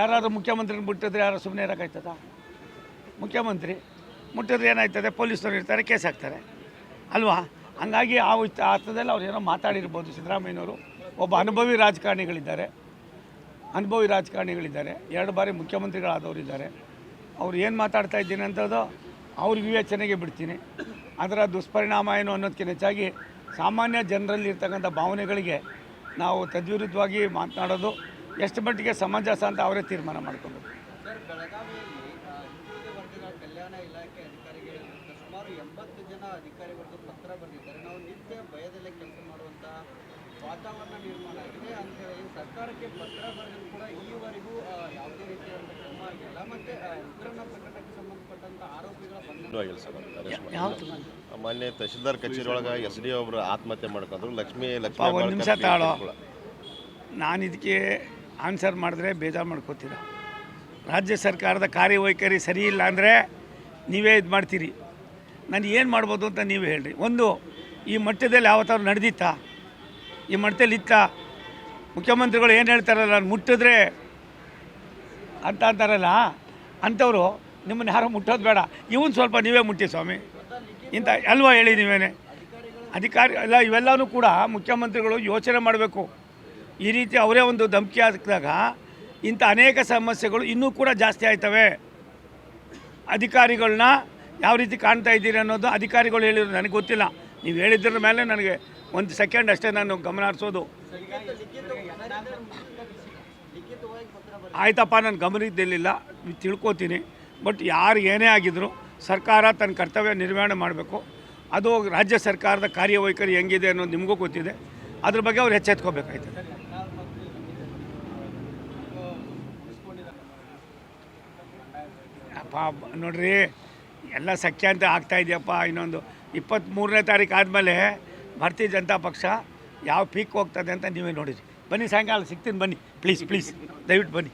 ಯಾರಾದರೂ ಮುಖ್ಯಮಂತ್ರಿನ ಮುಟ್ಟಿದ್ರೆ ಯಾರು ಸುಮ್ಮನೆ ಇರೋಕ್ಕಾಯ್ತದ? ಮುಖ್ಯಮಂತ್ರಿ ಮುಟ್ಟಿದ್ರೆ ಏನಾಯ್ತದೆ? ಪೊಲೀಸರು ಇರ್ತಾರೆ, ಕೇಸ್ ಹಾಕ್ತಾರೆ ಅಲ್ವಾ? ಹಂಗಾಗಿ ಆ ಅರ್ಥದಲ್ಲಿ ಅವ್ರು ಏನೋ ಮಾತಾಡಿರ್ಬೋದು. ಸಿದ್ದರಾಮಯ್ಯನವರು ಒಬ್ಬ ಅನುಭವಿ ರಾಜಕಾರಣಿಗಳಿದ್ದಾರೆ, 2 ಬಾರಿ ಮುಖ್ಯಮಂತ್ರಿಗಳಾದವರಿದ್ದಾರೆ. ಅವ್ರು ಏನು ಮಾತಾಡ್ತಾ ಇದ್ದೀನಿ ಅಂತದ್ದು ಅವ್ರ ವಿವೇಚನೆಗೆ ಬಿಡ್ತೀನಿ. ಅದರ ದುಷ್ಪರಿಣಾಮ ಏನು ಅನ್ನೋದಕ್ಕಿಂತ ಹೆಚ್ಚಾಗಿ ಸಾಮಾನ್ಯ ಜನರಲ್ಲಿ ಇರ್ತಕ್ಕಂಥ ಭಾವನೆಗಳಿಗೆ ನಾವು ತದ್ವಿರುದ್ಧವಾಗಿ ಮಾತನಾಡೋದು ಎಷ್ಟು ಮಟ್ಟಿಗೆ ಸಮಂಜಸ ಅಂತ ಅವರೇ ತೀರ್ಮಾನ ಮಾಡ್ಕೋಬೇಕು. ಸರ್, ಬೆಳಗಾವಿಯಲ್ಲಿ ಹಿಂದುಳಿದ ವರ್ಗಗಳ ಕಲ್ಯಾಣ ಇಲಾಖೆ ಅಧಿಕಾರಿಗಳು ಸುಮಾರು 80 ಜನ ಅಧಿಕಾರಿಗಳಿಗೆ ಪತ್ರ ಬರೆದಿದ್ದಾರೆ. ನಾವು ನಿತ್ಯ ಭಯದಲ್ಲೇ ಕೆಲಸ ಮಾಡುವಂಥ ವಾತಾವರಣ ನಿರ್ಮಾಣ ಆಗಿದೆ ಅಂತ ಹೇಳಿ ಸರ್ಕಾರಕ್ಕೆ ಪತ್ರ ಬರೆದು ಕೂಡ ಈವರೆಗೂ ಯಾವುದೇ ರೀತಿಯಾದ ಕ್ರಮ ಆಗಿಲ್ಲ. ಮತ್ತು ಉಗ್ರನ ಪ್ರಕರಣಕ್ಕೆ ಸಂಬಂಧಪಟ್ಟಂಥ ಆರೋಪಿಗಳ ಮಾನ್ಯ ತಹಶೀಲ್ದಾರ್ ಕಚೇರಿ ಒಳಗೆ SDO ಒಬ್ಬರು ಆತ್ಮಹತ್ಯೆ ಮಾಡ್ಕೊಂಡ್ರು. ಲಕ್ಷ್ಮೀ ಒಂದು ನಿಮಿಷ ತಾಳೋ, ನಾನು ಇದಕ್ಕೆ ಆನ್ಸರ್ ಮಾಡಿದ್ರೆ ಬೇಜಾರು ಮಾಡ್ಕೋತೀರ. ರಾಜ್ಯ ಸರ್ಕಾರದ ಕಾರ್ಯವೈಖರಿ ಸರಿ ಇಲ್ಲ ಅಂದರೆ ನೀವೇ ಇದು ಮಾಡ್ತೀರಿ. ನಾನು ಏನು ಮಾಡ್ಬೋದು ಅಂತ ನೀವೇ ಹೇಳ್ರಿ. ಒಂದು, ಈ ಮಟ್ಟದಲ್ಲಿ ಯಾವತ್ತಾದ್ರು ನಡೆದಿತ್ತಾ? ಈ ಮಟ್ಟದಲ್ಲಿ ಇತ್ತಾ? ಮುಖ್ಯಮಂತ್ರಿಗಳು ಏನು ಹೇಳ್ತಾರಲ್ಲ, ನಾನು ಮುಟ್ಟಿದ್ರೆ ಅಂತ ಅಂತಾರಲ್ಲ, ಅಂಥವ್ರು ನಿಮ್ಮನ್ನು ಯಾರು ಮುಟ್ಟೋದು ಬೇಡ, ಇವನು ಸ್ವಲ್ಪ ನೀವೇ ಮುಟ್ಟಿ ಸ್ವಾಮಿ ಇಂಥ ಅಲ್ವಾ ಹೇಳಿ ನೀವೇನೆ ಅಧಿಕಾರಿ ಅಲ್ಲ. ಇವೆಲ್ಲವೂ ಕೂಡ ಮುಖ್ಯಮಂತ್ರಿಗಳು ಯೋಚನೆ ಮಾಡಬೇಕು. ಈ ರೀತಿ ಅವರೇ ಒಂದು ಧಮಕಿ ಹಾಕಿದಾಗ ಇಂಥ ಅನೇಕ ಸಮಸ್ಯೆಗಳು ಇನ್ನೂ ಕೂಡ ಜಾಸ್ತಿ ಆಯ್ತವೆ. ಅಧಿಕಾರಿಗಳನ್ನ ಯಾವ ರೀತಿ ಕಾಣ್ತಾ ಇದ್ದೀರಿ ಅನ್ನೋದು ಅಧಿಕಾರಿಗಳು ಹೇಳಿದ್ರು, ನನಗೆ ಗೊತ್ತಿಲ್ಲ. ನೀವು ಹೇಳಿದ್ರ ಮೇಲೆ ನನಗೆ ಒಂದು ಸೆಕೆಂಡ್ ಅಷ್ಟೇ ನಾನು ಗಮನ ಹರಿಸೋದು. ಆಯ್ತಪ್ಪ, ನಾನು ಗಮನಿದ್ದಿಲ್ಲ, ತಿಳ್ಕೊತೀನಿ. ಬಟ್ ಯಾರು ಏನೇ ಆಗಿದ್ರು ಸರ್ಕಾರ ತನ್ನ ಕರ್ತವ್ಯ ನಿರ್ವಹಣೆ ಮಾಡಬೇಕು. ಅದು ರಾಜ್ಯ ಸರ್ಕಾರದ ಕಾರ್ಯವೈಖರಿ ಹೆಂಗಿದೆ ಅನ್ನೋದು ನಿಮಗೂ ಗೊತ್ತಿದೆ. ಅದ್ರ ಬಗ್ಗೆ ಅವ್ರು ಎಚ್ಚೆತ್ಕೋಬೇಕಾಯ್ತದೆ. ಅಪ್ಪ ನೋಡ್ರಿ, ಎಲ್ಲ ಸಖ್ಯ ಅಂತ ಆಗ್ತಾಯಿದೆಯಪ್ಪ. ಇನ್ನೊಂದು 23ನೇ ತಾರೀಕು ಆದಮೇಲೆ ಭಾರತೀಯ ಜನತಾ ಪಕ್ಷ ಯಾವ ಪೀಕ್ ಹೋಗ್ತದೆ ಅಂತ ನೀವೇ ನೋಡಿರಿ. ಬನ್ನಿ, ಸಾಯಂಕಾಲ ಸಿಗ್ತೀನಿ, ಬನ್ನಿ ಪ್ಲೀಸ್, ದಯವಿಟ್ಟು ಬನ್ನಿ.